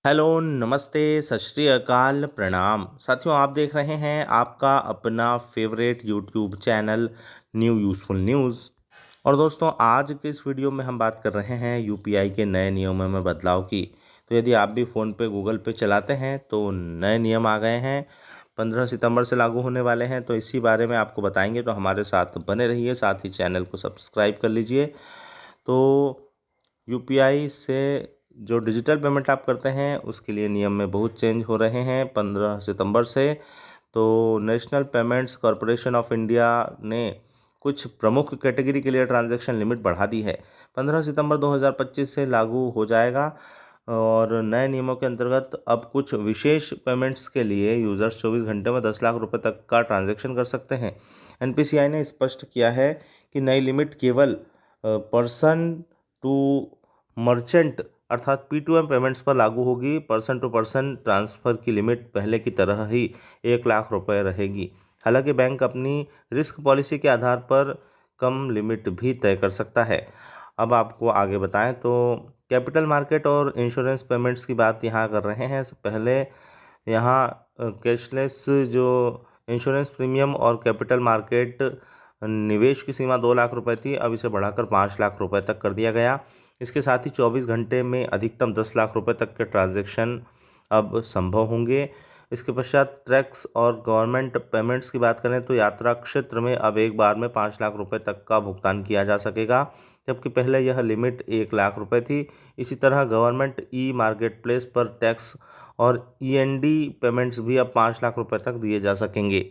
Hello, नमस्ते, सत श्री अकाल, प्रणाम। साथियों, आप देख रहे हैं आपका अपना favourite YouTube channel new useful news. और दोस्तों, आज के इस वीडियो में हम बात कर रहे हैं यूपीआई के नए नियमों में बदलाव की। तो यदि आप भी फ़ोन पे गूगल पे चलाते हैं तो नए नियम आ गए हैं, 15 सितंबर से लागू होने वाले हैं। तो इसी बारे में आपको बताएंगे, तो हमारे साथ बने रहिए, साथ ही चैनल को सब्सक्राइब कर लीजिए। तो यूपीआई से जो डिजिटल पेमेंट आप करते हैं उसके लिए नियम में बहुत चेंज हो रहे हैं 15 सितंबर से। तो national payments corporation of India ने कुछ प्रमुख कैटेगरी के लिए ट्रांजैक्शन लिमिट बढ़ा दी है। 15 सितंबर 2025 से लागू हो जाएगा। और नए नियमों के अंतर्गत अब कुछ विशेष पेमेंट्स के लिए यूज़र्स 24 घंटे में 10 लाख रुपए तक का ट्रांजैक्शन कर सकते हैं। एनपीसीआई ने स्पष्ट किया है कि नई लिमिट केवल पर्सन टू मर्चेंट अर्थात P2M पेमेंट्स पर लागू होगी। पर्सन टू पर्सन ट्रांसफ़र की लिमिट पहले की तरह ही 1 लाख रुपए रहेगी। हालांकि बैंक अपनी रिस्क पॉलिसी के आधार पर कम लिमिट भी तय कर सकता है। अब आपको आगे बताएं तो कैपिटल मार्केट और इंश्योरेंस पेमेंट्स की बात यहाँ कर रहे हैं। पहले यहाँ कैशलेस जो इंश्योरेंस प्रीमियम और कैपिटल मार्केट निवेश की सीमा 2 लाख रुपए थी, अब इसे बढ़ाकर 5 लाख रुपए तक कर दिया गया। इसके साथ ही 24 घंटे में अधिकतम 10 लाख रुपए तक के ट्रांजैक्शन अब संभव होंगे। इसके पश्चात टैक्स और गवर्नमेंट पेमेंट्स की बात करें तो यात्रा क्षेत्र में अब एक बार में 5 लाख रुपए तक का भुगतान किया जा सकेगा, जबकि पहले यह लिमिट 1 लाख रुपए थी। इसी तरह गवर्नमेंट ई मार्केट प्लेस पर टैक्स और ईएनडी पेमेंट्स भी अब 5 लाख रुपए तक दिए जा सकेंगे।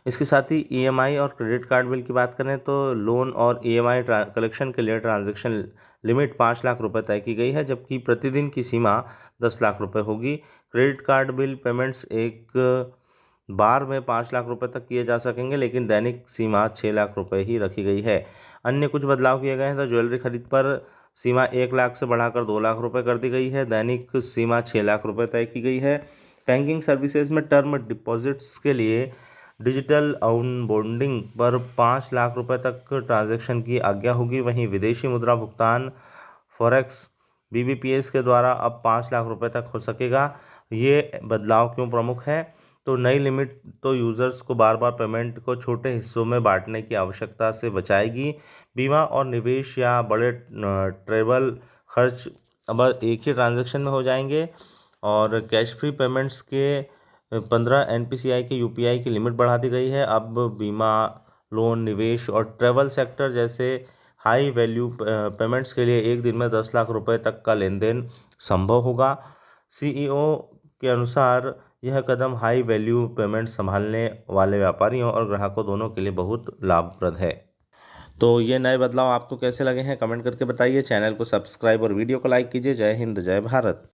इसके साथ ही ईएमआई और क्रेडिट कार्ड बिल की बात करें तो लोन और ईएमआई कलेक्शन के लिए ट्रांजैक्शन लिमिट 5 लाख रुपए तय की गई है, जबकि प्रतिदिन की सीमा 10 लाख रुपए होगी। क्रेडिट कार्ड बिल पेमेंट्स एक बार में 5 लाख रुपए तक किए जा सकेंगे, लेकिन दैनिक सीमा 6 लाख रुपए ही रखी गई है। अन्य कुछ बदलाव किए गए हैं तो ज्वेलरी खरीद पर सीमा 1 लाख से बढ़ाकर 2 लाख रुपए कर दी गई है। दैनिक सीमा 6 लाख रुपए तय की गई है। बैंकिंग सर्विसेज में टर्म डिपॉजिट्स के लिए डिजिटल ऑनबोर्डिंग पर 5 लाख रुपए तक ट्रांजैक्शन की आज्ञा होगी। वहीं विदेशी मुद्रा भुगतान फॉरेक्स बीबीपीएस के द्वारा अब 5 लाख रुपए तक हो सकेगा। ये बदलाव क्यों प्रमुख है? तो नई लिमिट तो यूज़र्स को बार बार पेमेंट को छोटे हिस्सों में बांटने की आवश्यकता से बचाएगी। बीमा और निवेश या बड़े ट्रेवल खर्च अब एक ही ट्रांजैक्शन में हो जाएंगे। और कैश फ्री पेमेंट्स के 15 एनपीसीआई के यूपीआई की लिमिट बढ़ा दी गई है। अब बीमा, लोन, निवेश और ट्रैवल सेक्टर जैसे हाई वैल्यू पेमेंट्स के लिए एक दिन में 10 लाख रुपए तक का लेन देन संभव होगा। सीईओ के अनुसार यह कदम हाई वैल्यू पेमेंट संभालने वाले व्यापारियों और ग्राहकों दोनों के लिए बहुत लाभप्रद है। तो ये नए बदलाव आपको कैसे लगे हैं, कमेंट करके बताइए। चैनल को सब्सक्राइब और वीडियो को लाइक कीजिए। जय हिंद, जय भारत।